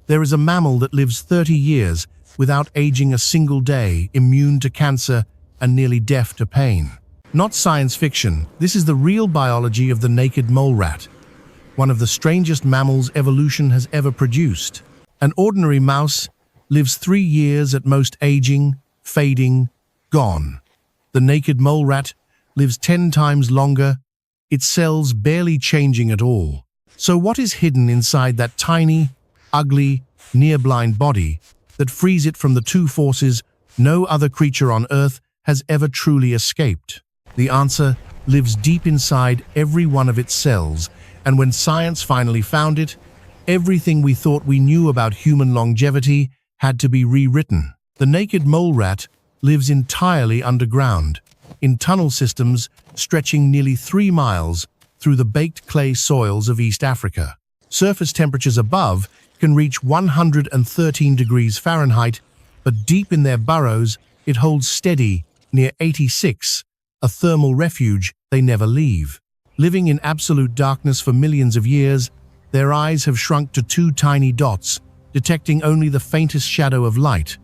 There is a mammal that lives 30 years without aging a single day, immune to cancer and nearly deaf to pain. Not science fiction, this is the real biology of the naked mole rat, one of the strangest mammals evolution has ever produced. An ordinary mouse lives 3 years at most, aging, fading, gone. The naked mole rat lives 10 times longer, its cells barely changing at all. So what is hidden inside that tiny, ugly, near-blind body that frees it from the two forces no other creature on Earth has ever truly escaped? The answer lives deep inside every one of its cells, and when science finally found it, everything we thought we knew about human longevity had to be rewritten. The naked mole rat lives entirely underground, in tunnel systems stretching nearly 3 miles through the baked clay soils of East Africa. Surface temperatures above can reach 113 degrees Fahrenheit, but deep in their burrows it holds steady near 86, a thermal refuge they never leave. Living in absolute darkness for millions of years, their eyes have shrunk to 2 tiny dots, detecting only the faintest shadow of light.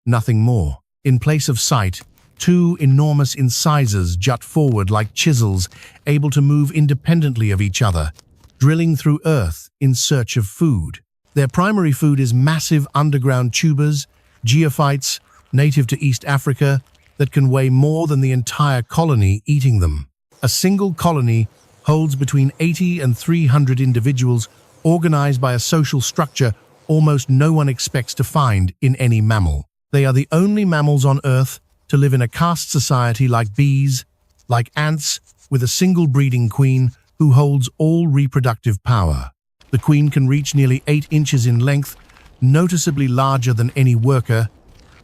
Nothing more. In place of sight, 2 enormous incisors jut forward like chisels, able to move independently of each other, drilling through earth in search of food. Their primary food is massive underground tubers, geophytes, native to East Africa, that can weigh more than the entire colony eating them. A single colony holds between 80 and 300 individuals, organized by a social structure almost no one expects to find in any mammal. They are the only mammals on Earth to live in a caste society like bees, like ants, with a single breeding queen who holds all reproductive power. The queen can reach nearly 8 inches in length, noticeably larger than any worker,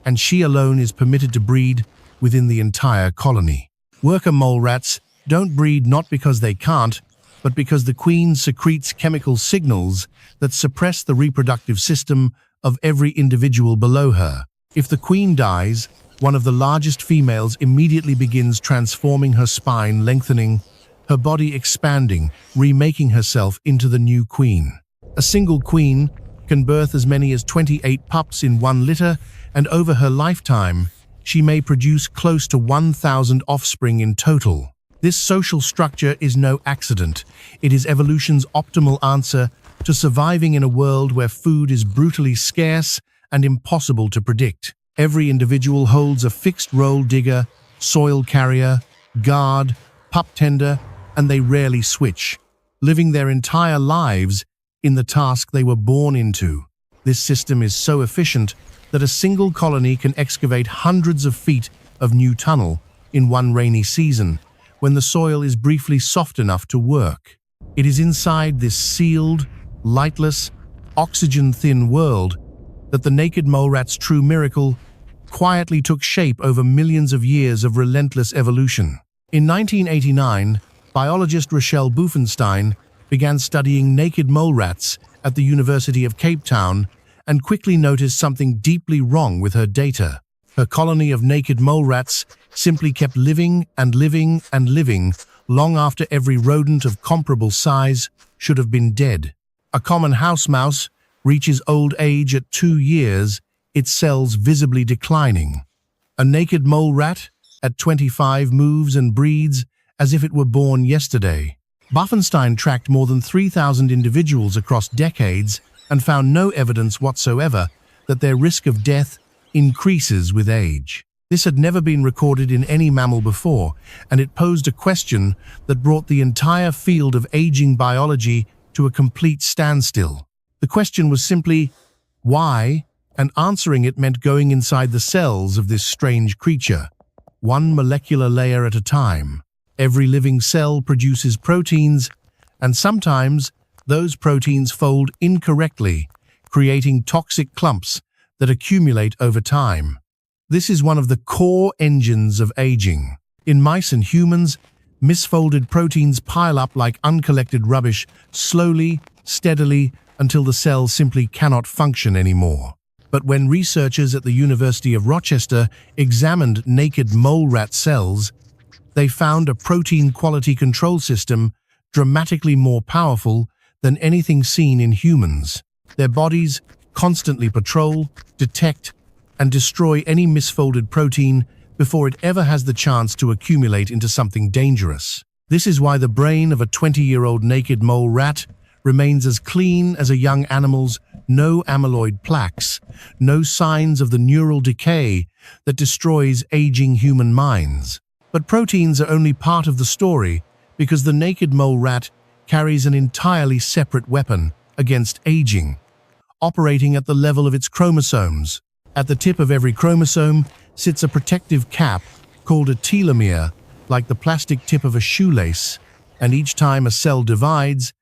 and she alone is permitted to breed within the entire colony. Worker mole rats don't breed not because they can't, but because the queen secretes chemical signals that suppress the reproductive system of every individual below her. If the queen dies, one of the largest females immediately begins transforming, her spine lengthening, her body expanding, remaking herself into the new queen. A single queen can birth as many as 28 pups in one litter, and over her lifetime, she may produce close to 1,000 offspring in total. This social structure is no accident. It is evolution's optimal answer to surviving in a world where food is brutally scarce and impossible to predict. Every individual holds a fixed role: digger, soil carrier, guard, pup tender, and they rarely switch, living their entire lives in the task they were born into. This system is so efficient that a single colony can excavate hundreds of feet of new tunnel in one rainy season, when the soil is briefly soft enough to work. It is inside this sealed, lightless, oxygen-thin world that the naked mole rat's true miracle quietly took shape over millions of years of relentless evolution. In 1989, biologist Rochelle Buffenstein began studying naked mole rats at the University of Cape Town and quickly noticed something deeply wrong with her data. Her colony of naked mole rats simply kept living and living and living long after every rodent of comparable size should have been dead. A common house mouse reaches old age at 2 years, its cells visibly declining. A naked mole rat at 25 moves and breeds as if it were born yesterday. Buffenstein tracked more than 3,000 individuals across decades and found no evidence whatsoever that their risk of death increases with age. This had never been recorded in any mammal before, and it posed a question that brought the entire field of aging biology to a complete standstill. The question was simply, why? And answering it meant going inside the cells of this strange creature, one molecular layer at a time. Every living cell produces proteins, and sometimes those proteins fold incorrectly, creating toxic clumps that accumulate over time. This is one of the core engines of aging. In mice and humans, misfolded proteins pile up like uncollected rubbish, slowly, steadily, until the cell simply cannot function anymore. But when researchers at the University of Rochester examined naked mole rat cells, they found a protein quality control system dramatically more powerful than anything seen in humans. Their bodies constantly patrol, detect, and destroy any misfolded protein before it ever has the chance to accumulate into something dangerous. This is why the brain of a 20-year-old naked mole rat remains as clean as a young animal's, no amyloid plaques, no signs of the neural decay that destroys aging human minds. But proteins are only part of the story because the naked mole rat carries an entirely separate weapon against aging, operating at the level of its chromosomes. At the tip of every chromosome sits a protective cap called a telomere, like the plastic tip of a shoelace, and each time a cell divides,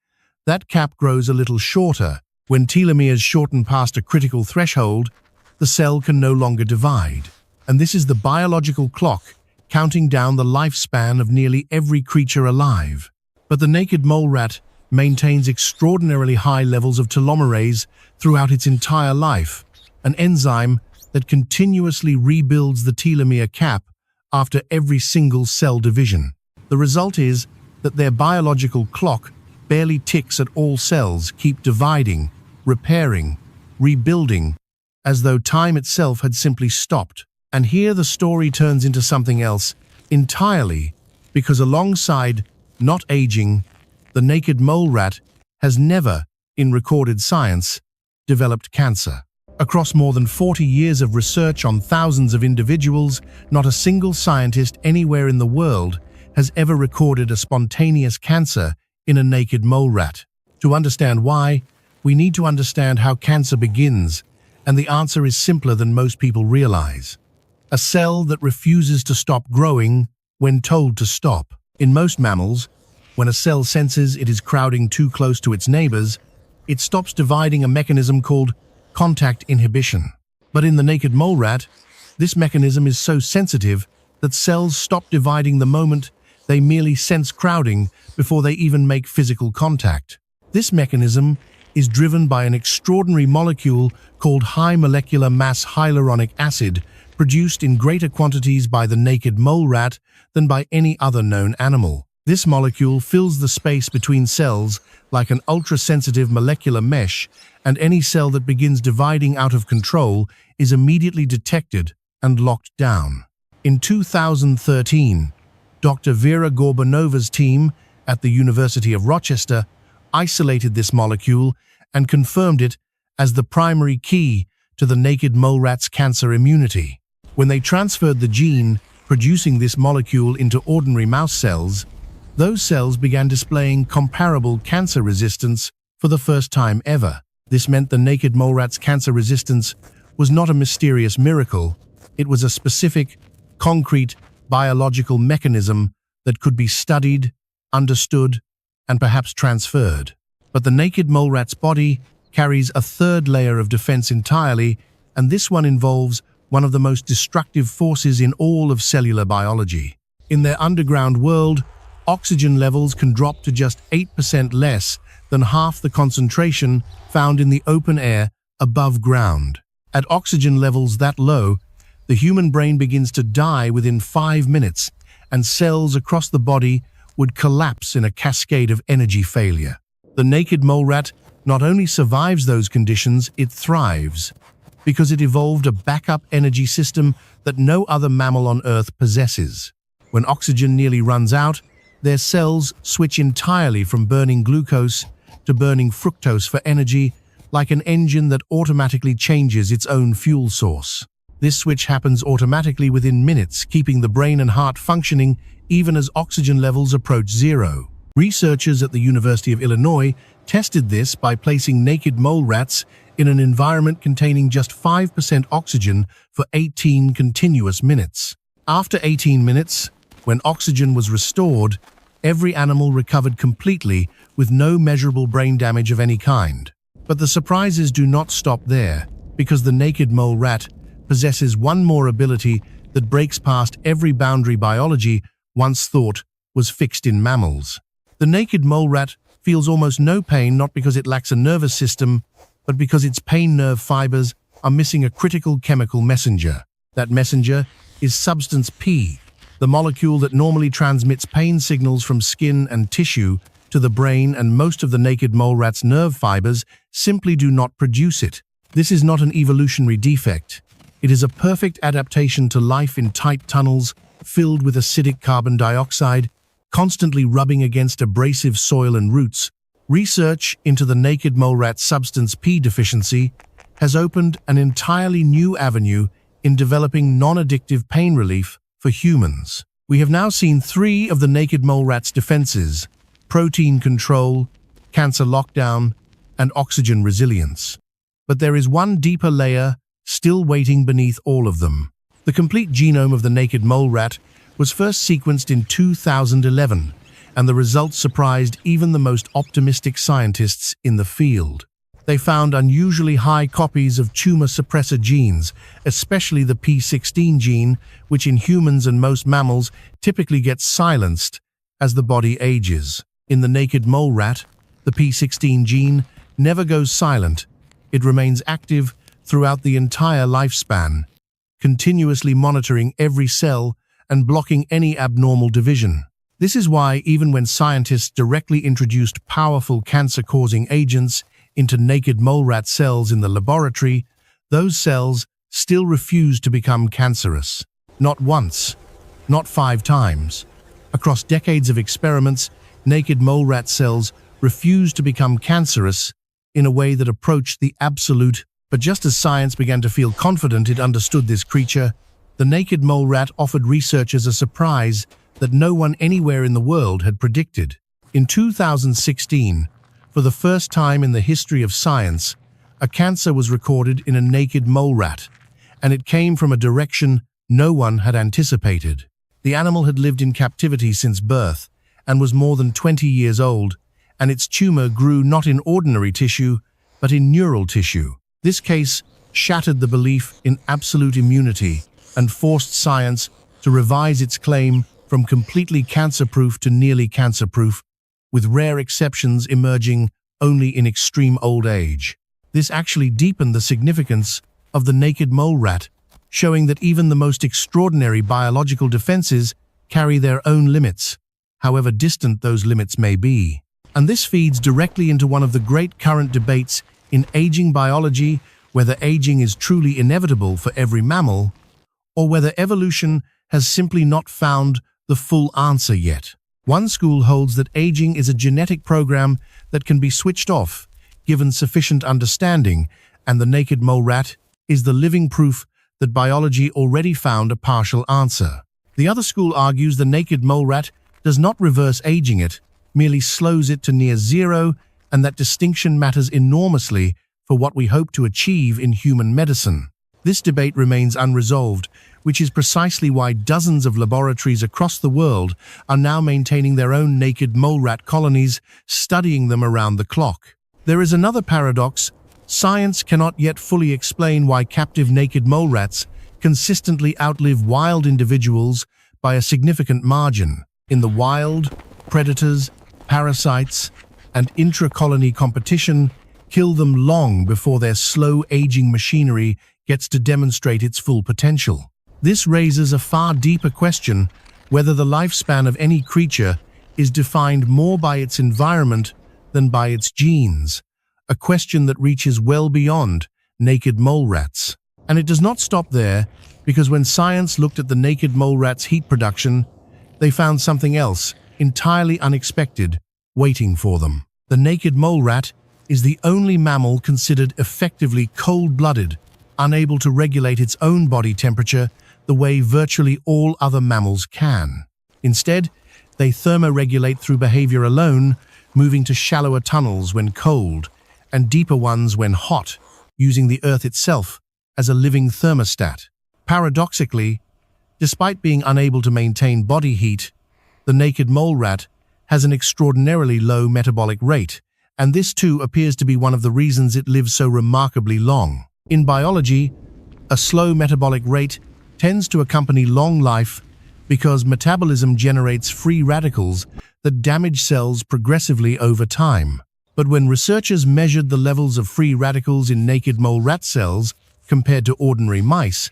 that cap grows a little shorter. When telomeres shorten past a critical threshold, the cell can no longer divide. And this is the biological clock counting down the lifespan of nearly every creature alive. But the naked mole rat maintains extraordinarily high levels of telomerase throughout its entire life, an enzyme that continuously rebuilds the telomere cap after every single cell division. The result is that their biological clock barely ticks at all cells keep dividing, repairing, rebuilding, as though time itself had simply stopped. And here the story turns into something else entirely, because alongside not aging, the naked mole rat has never, in recorded science, developed cancer. Across more than 40 years of research on thousands of individuals, not a single scientist anywhere in the world has ever recorded a spontaneous cancer in a naked mole rat. To understand why, we need to understand how cancer begins, and the answer is simpler than most people realize. A cell that refuses to stop growing when told to stop. In most mammals, when a cell senses it is crowding too close to its neighbors, it stops dividing, a mechanism called contact inhibition. But in the naked mole rat, this mechanism is so sensitive that cells stop dividing the moment they merely sense crowding before they even make physical contact. This mechanism is driven by an extraordinary molecule called high molecular mass hyaluronic acid, produced in greater quantities by the naked mole rat than by any other known animal. This molecule fills the space between cells like an ultra-sensitive molecular mesh, and any cell that begins dividing out of control is immediately detected and locked down. In 2013, Dr. Vera Gorbanova's team at the University of Rochester isolated this molecule and confirmed it as the primary key to the naked mole rat's cancer immunity. When they transferred the gene producing this molecule into ordinary mouse cells, those cells began displaying comparable cancer resistance for the first time ever. This meant the naked mole rat's cancer resistance was not a mysterious miracle. It was a specific, concrete, biological mechanism that could be studied, understood, and perhaps transferred. But the naked mole rat's body carries a third layer of defense entirely, and this one involves one of the most destructive forces in all of cellular biology. In their underground world, oxygen levels can drop to just 8% less than half the concentration found in the open air above ground. At oxygen levels that low, the human brain begins to die within 5 minutes, and cells across the body would collapse in a cascade of energy failure. The naked mole rat not only survives those conditions, it thrives, because it evolved a backup energy system that no other mammal on Earth possesses. When oxygen nearly runs out, their cells switch entirely from burning glucose to burning fructose for energy, like an engine that automatically changes its own fuel source. This switch happens automatically within minutes, keeping the brain and heart functioning even as oxygen levels approach zero. Researchers at the University of Illinois tested this by placing naked mole rats in an environment containing just 5% oxygen for 18 continuous minutes. After 18 minutes, when oxygen was restored, every animal recovered completely with no measurable brain damage of any kind. But the surprises do not stop there, because the naked mole rat possesses one more ability that breaks past every boundary biology once thought was fixed in mammals. The naked mole rat feels almost no pain, not because it lacks a nervous system, but because its pain nerve fibers are missing a critical chemical messenger. That messenger is substance P, the molecule that normally transmits pain signals from skin and tissue to the brain, and most of the naked mole rat's nerve fibers simply do not produce it. This is not an evolutionary defect. It is a perfect adaptation to life in tight tunnels filled with acidic carbon dioxide, constantly rubbing against abrasive soil and roots. Research into the naked mole rat substance P deficiency has opened an entirely new avenue in developing non-addictive pain relief for humans. We have now seen 3 of the naked mole rat's defenses: protein control, cancer lockdown, and oxygen resilience. But there is one deeper layer still waiting beneath all of them. The complete genome of the naked mole rat was first sequenced in 2011, and the results surprised even the most optimistic scientists in the field. They found unusually high copies of tumor suppressor genes, especially the P16 gene, which in humans and most mammals typically gets silenced as the body ages. In the naked mole rat, the P16 gene never goes silent. It remains active throughout the entire lifespan, continuously monitoring every cell and blocking any abnormal division. This is why, even when scientists directly introduced powerful cancer-causing agents into naked mole rat cells in the laboratory, those cells still refused to become cancerous. Not once, not 5 times. Across decades of experiments, naked mole rat cells refused to become cancerous in a way that approached the absolute. But just as science began to feel confident it understood this creature, the naked mole rat offered researchers a surprise that no one anywhere in the world had predicted. In 2016, for the first time in the history of science, a cancer was recorded in a naked mole rat, and it came from a direction no one had anticipated. The animal had lived in captivity since birth and was more than 20 years old, and its tumor grew not in ordinary tissue, but in neural tissue. This case shattered the belief in absolute immunity and forced science to revise its claim from completely cancer-proof to nearly cancer-proof, with rare exceptions emerging only in extreme old age. This actually deepened the significance of the naked mole rat, showing that even the most extraordinary biological defenses carry their own limits, however distant those limits may be. And this feeds directly into one of the great current debates in aging biology, whether aging is truly inevitable for every mammal, or whether evolution has simply not found the full answer yet. One school holds that aging is a genetic program that can be switched off, given sufficient understanding, and the naked mole rat is the living proof that biology already found a partial answer. The other school argues the naked mole rat does not reverse aging, it merely slows it to near zero, and that distinction matters enormously for what we hope to achieve in human medicine. This debate remains unresolved, which is precisely why dozens of laboratories across the world are now maintaining their own naked mole rat colonies, studying them around the clock. There is another paradox. Science cannot yet fully explain why captive naked mole rats consistently outlive wild individuals by a significant margin. In the wild, predators, parasites, and intra-colony competition kill them long before their slow-aging machinery gets to demonstrate its full potential. This raises a far deeper question: whether the lifespan of any creature is defined more by its environment than by its genes, a question that reaches well beyond naked mole rats. And it does not stop there, because when science looked at the naked mole rat's heat production, they found something else entirely unexpected waiting for them. The naked mole rat is the only mammal considered effectively cold-blooded, unable to regulate its own body temperature the way virtually all other mammals can. Instead, they thermoregulate through behavior alone, moving to shallower tunnels when cold and deeper ones when hot, using the Earth itself as a living thermostat. Paradoxically, despite being unable to maintain body heat, the naked mole rat has an extraordinarily low metabolic rate, and this too appears to be one of the reasons it lives so remarkably long. In biology, a slow metabolic rate tends to accompany long life because metabolism generates free radicals that damage cells progressively over time. But when researchers measured the levels of free radicals in naked mole rat cells compared to ordinary mice,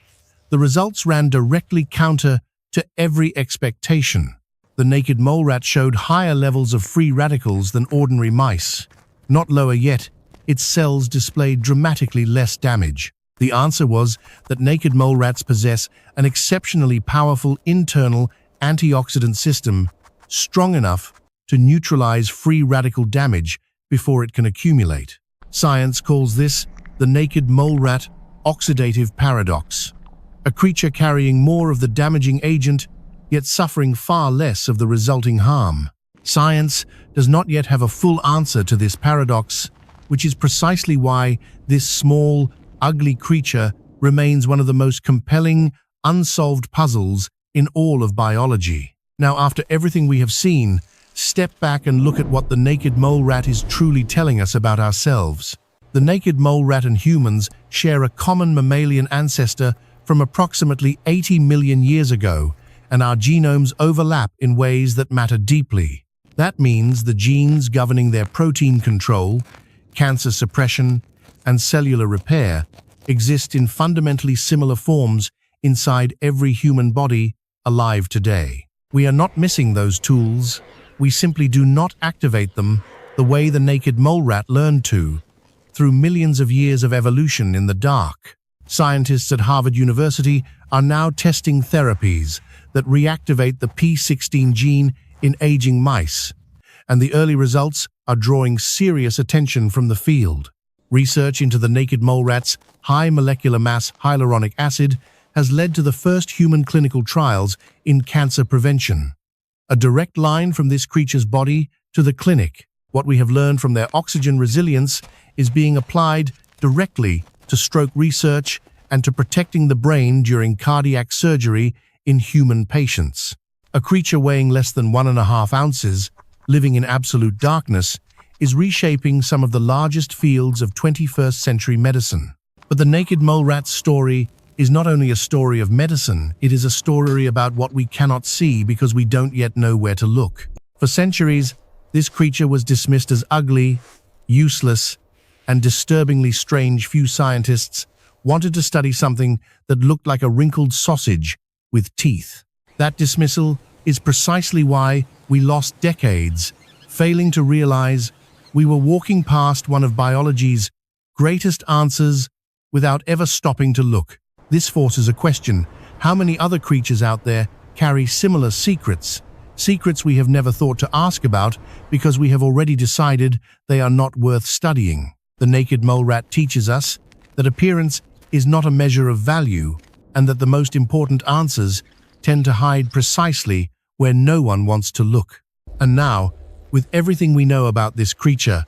the results ran directly counter to every expectation. The naked mole rat showed higher levels of free radicals than ordinary mice. Not lower yet, its cells displayed dramatically less damage. The answer was that naked mole rats possess an exceptionally powerful internal antioxidant system, strong enough to neutralize free radical damage before it can accumulate. Science calls this the naked mole rat oxidative paradox, a creature carrying more of the damaging agent, yet suffering far less of the resulting harm. Science does not yet have a full answer to this paradox, which is precisely why this small, ugly creature remains one of the most compelling, unsolved puzzles in all of biology. Now, after everything we have seen, step back and look at what the naked mole rat is truly telling us about ourselves. The naked mole rat and humans share a common mammalian ancestor from approximately 80 million years ago, and our genomes overlap in ways that matter deeply. That means the genes governing their protein control, cancer suppression, and cellular repair exist in fundamentally similar forms inside every human body alive today. We are not missing those tools. We simply do not activate them the way the naked mole rat learned to, through millions of years of evolution in the dark. Scientists at Harvard University are now testing therapies that reactivate the P16 gene in aging mice, and the early results are drawing serious attention from the field. Research into the naked mole rat's high molecular mass hyaluronic acid has led to the first human clinical trials in cancer prevention. A direct line from this creature's body to the clinic. What we have learned from their oxygen resilience is being applied directly to stroke research and to protecting the brain during cardiac surgery in human patients. A creature weighing less than 1.5 ounces, living in absolute darkness, is reshaping some of the largest fields of 21st century medicine. But the naked mole rat's story is not only a story of medicine, it is a story about what we cannot see because we don't yet know where to look. For centuries, this creature was dismissed as ugly, useless, and disturbingly strange. Few scientists wanted to study something that looked like a wrinkled sausage with teeth. That dismissal is precisely why we lost decades, failing to realize we were walking past one of biology's greatest answers without ever stopping to look. This forces a question: how many other creatures out there carry similar secrets? Secrets we have never thought to ask about because we have already decided they are not worth studying. The naked mole rat teaches us that appearance is not a measure of value, and that the most important answers tend to hide precisely where no one wants to look. And now, with everything we know about this creature,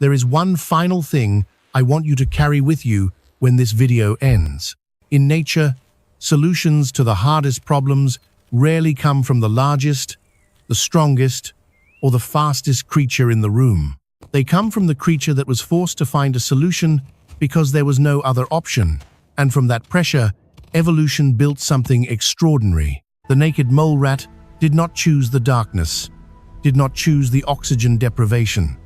there is one final thing I want you to carry with you when this video ends. In nature, solutions to the hardest problems rarely come from the largest, the strongest, or the fastest creature in the room. They come from the creature that was forced to find a solution because there was no other option, and from that pressure, evolution built something extraordinary. The naked mole rat did not choose the darkness, did not choose the oxygen deprivation,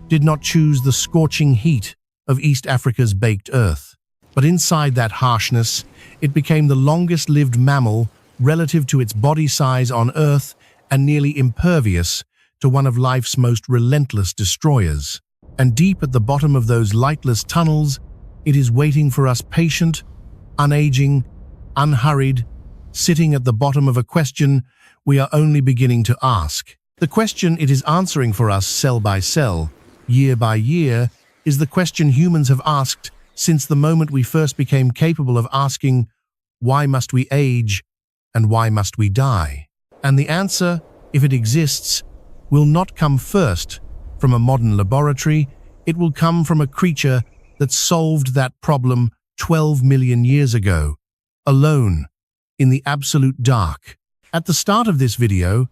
did not choose the scorching heat of East Africa's baked earth. But inside that harshness, it became the longest-lived mammal relative to its body size on Earth and nearly impervious to one of life's most relentless destroyers. And deep at the bottom of those lightless tunnels, it is waiting for us, patient, unaging, unhurried, sitting at the bottom of a question we are only beginning to ask. The question it is answering for us cell by cell, year by year, is the question humans have asked since the moment we first became capable of asking, why must we age and why must we die? And the answer, if it exists, will not come first from a modern laboratory. It will come from a creature that solved that problem 12 million years ago, alone, in the absolute dark. At the start of this video,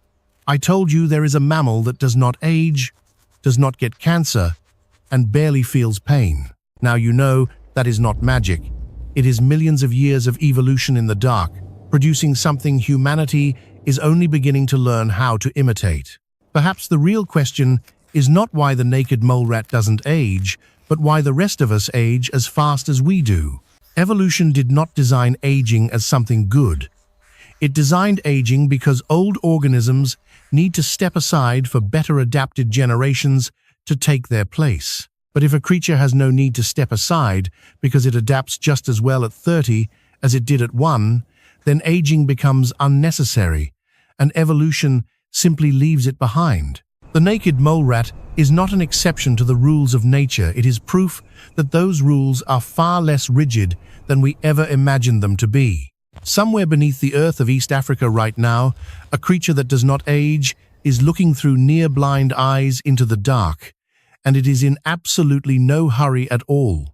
I told you there is a mammal that does not age, does not get cancer, and barely feels pain. Now you know that is not magic. It is millions of years of evolution in the dark, producing something humanity is only beginning to learn how to imitate. Perhaps the real question is not why the naked mole rat doesn't age, but why the rest of us age as fast as we do. Evolution did not design aging as something good. It designed aging because old organisms need to step aside for better adapted generations to take their place. But if a creature has no need to step aside because it adapts just as well at 30 as it did at 1, then aging becomes unnecessary, and evolution simply leaves it behind. The naked mole rat is not an exception to the rules of nature. It is proof that those rules are far less rigid than we ever imagined them to be. Somewhere beneath the earth of East Africa right now, a creature that does not age is looking through near-blind eyes into the dark, and it is in absolutely no hurry at all.